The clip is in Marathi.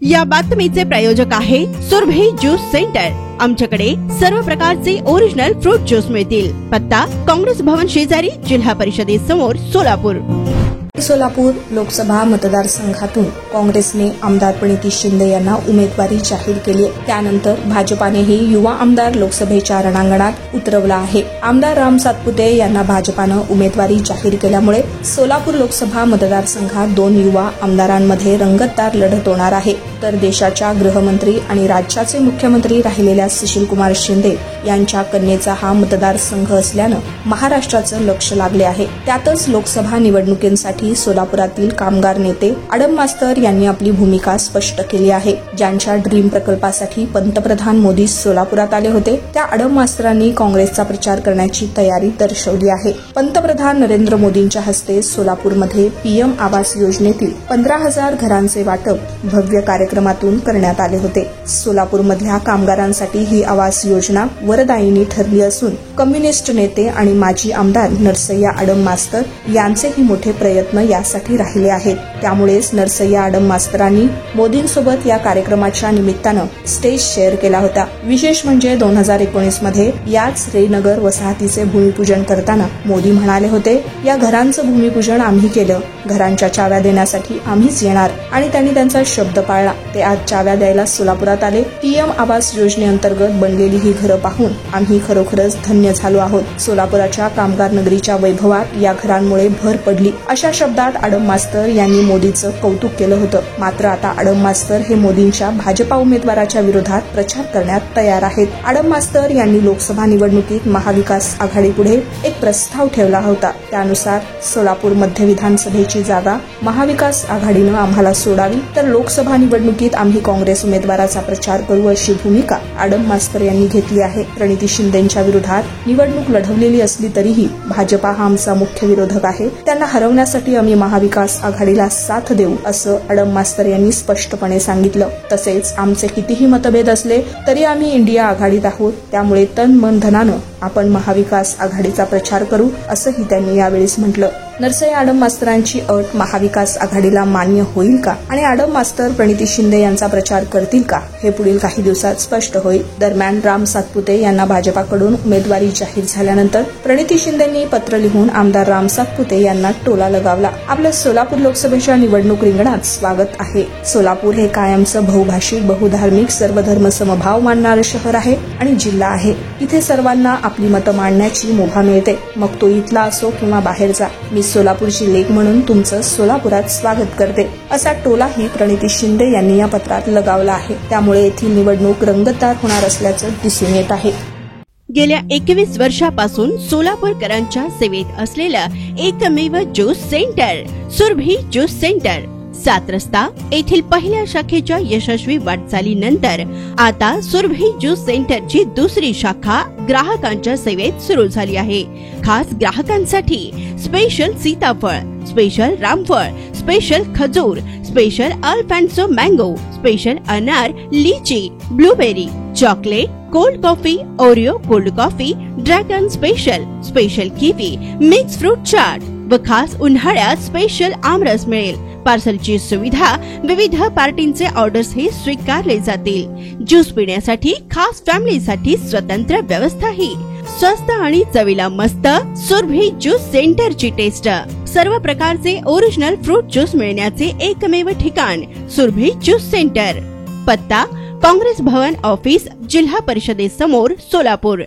या बातमीचे प्रायोजक आहे सुरभी ज्यूस सेंटर। आमच्याकडे सर्व प्रकारचे ओरिजिनल फ्रूट ज्यूस मिळतील। पत्ता काँग्रेस भवन शेजारी, जिल्हा परिषदेसमोर, सोलापूर। सोलापूर लोकसभा मतदारसंघातून काँग्रेसने आमदार प्रणिती शिंदे यांना उमेदवारी जाहीर केली आहे। त्यानंतर भाजपानेही युवा आमदार लोकसभेच्या रणांगणात उतरवला आहे। आमदार राम सातपुते यांना भाजपानं उमेदवारी जाहीर केल्यामुळे सोलापूर लोकसभा मतदारसंघात दोन युवा आमदारांमध्ये रंगतदार लढत होणार आहे। तर देशाच्या गृहमंत्री आणि राज्याचे मुख्यमंत्री राहिलेल्या सुशीलकुमार शिंदे यांच्या कन्येचा हा मतदारसंघ असल्यानं महाराष्ट्राचं लक्ष लागले आहे। त्यातच लोकसभा निवडणुकीसाठी सोलापुरातील कामगार नेते आडम मास्तर यांनी आपली भूमिका स्पष्ट केली आहे। ज्यांच्या ड्रीम प्रकल्पासाठी पंतप्रधान मोदी सोलापुरात आले होते, त्या आडम मास्तरांनी काँग्रेसचा प्रचार करण्याची तयारी दर्शवली आहे। पंतप्रधान नरेंद्र मोदींच्या हस्ते सोलापूरमध्ये पीएम आवास योजनेतील 15,000 घरांचे वाटप भव्य कार्यक्रमातून करण्यात आले होते। सोलापूरमधल्या कामगारांसाठी ही आवास योजना वरदायिनी ठरली असून कम्युनिस्ट नेते आणि माजी आमदार नरसय्या आडम मास्तर यांचेही मोठे प्रयत्न यासाठी राहिले आहेत। त्यामुळेच नरसय्या आडम मास्तरांनी मोदींसोबत या कार्यक्रमाच्या निमित्तानं स्टेज शेअर केला होता। विशेष म्हणजे 2019 मध्ये याच रेनगर वसाहतीचे भूमिपूजन करताना मोदी म्हणाले होते, या घरांचं भूमिपूजन आम्ही केलं, घरांच्या चाव्या देण्यासाठी आम्हीच येणार, आणि त्यांनी त्यांचा शब्द पाळला। ते आज चाव्या द्यायला सोलापुरात आले। पीएम आवास योजनेअंतर्गत बनलेली ही घरं पाहून आम्ही खरोखरच धन्य झालो आहोत। सोलापुराच्या कामगार नगरीच्या वैभवात या घरांमुळे भर पडली, अशा शब्दात आडम मास्तर यांनी मोदीचं कौतुक केलं होतं। मात्र आता आडम मास्तर हे मोदींच्या भाजपा उमेदवाराच्या विरोधात प्रचार करण्यात तयार आहेत। आडम मास्तर यांनी लोकसभा निवडणुकीत महाविकास आघाडीपुढे एक प्रस्ताव ठेवला होता। त्यानुसार सोलापूर मध्य विधानसभेची जागा महाविकास आघाडीनं आम्हाला सोडावी, तर लोकसभा निवडणुकीत आम्ही काँग्रेस उमेदवाराचा प्रचार करू, अशी भूमिका आडम मास्तर यांनी घेतली आहे। प्रणिती शिंदेच्या विरोधात निवडणूक लढवलेली असली तरीही भाजपा हा आमचा मुख्य विरोधक आहे, त्यांना हरवण्यासाठी आम्ही महाविकास आघाडीला साथ देऊ, असं आडम मास्तर यांनी स्पष्टपणे सांगितलं। तसेच आमचे कितीही मतभेद असले तरी आम्ही इंडिया आघाडीत आहोत, त्यामुळे तन मन धनानं आपण महाविकास आघाडीचा प्रचार करू, असंही त्यांनी यावेळी म्हटलं। नरसय्या आडम मास्तरांची अट महाविकास आघाडीला मान्य होईल का आणि आडम मास्तर प्रणिती शिंदे यांचा प्रचार करतील का, हे पुढील काही दिवसात स्पष्ट होईल। दरम्यान राम सातपुते यांना भाजपाकडून उमेदवारी जाहीर झाल्यानंतर प्रणिती शिंदेंनी पत्र लिहून आमदार राम सातपुते यांना टोला लगावला। आपलं सोलापूर लोकसभेच्या निवडणूक रिंगणात स्वागत आहे। सोलापूर हे कायमचं बहुभाषिक, बहुधार्मिक, सर्वधर्म समभाव मानणारं शहर आहे आणि जिल्हा आहे। इथे सर्वांना आपली मतं मांडण्याची मुभा मिळते, मग तो इथला असो किंवा बाहेरचा। मी सोलापूरची लेक म्हणून तुमचं सोलापुरात स्वागत करते, असा टोलाही प्रणिती शिंदे यांनी या पत्रात लगावला आहे। त्यामुळे येथील निवडणूक रंगतदार होणार असल्याचं दिसून येत आहे। गेल्या 21 वर्षापासून सोलापूरकरांच्या सेवेत असलेलं एकमेव juice centre Surabhi juice centre, 7 रस्ता येथील पहिल्या शाखेच्या यशस्वी वाटचालीनंतर आता सुरभी ज्यूस सेंटरची दुसरी शाखा ग्राहकांच्या सेवेत सुरू झाली आहे। खास ग्राहकांसाठी स्पेशल सीताफळ, स्पेशल रामफळ, स्पेशल खजूर, स्पेशल अल्फान्सो मँगो, स्पेशल अनार, लीची, blueberry, chocolate, cold coffee, Oreo cold coffee, dragon special, special kiwi, mix fruit chaat व खास उन्हाळ्यात स्पेशल आमरस मिळेल। पार्सलची सुविधा, विविध पार्टींचे ऑर्डर्स हे स्वीकारले जातील। ज्यूस पिण्यासाठी खास फॅमिलीसाठी स्वतंत्र व्यवस्थाही। स्वस्त आणि चवीला मस्त सुरभी ज्यूस सेंटरची टेस्ट। सर्व प्रकारचे ओरिजिनल फ्रूट ज्यूस मिळण्याचे एकमेव ठिकाण सुरभी ज्यूस सेंटर। पत्ता काँग्रेस भवन ऑफिस, जिल्हा परिषदेसमोर, सोलापूर।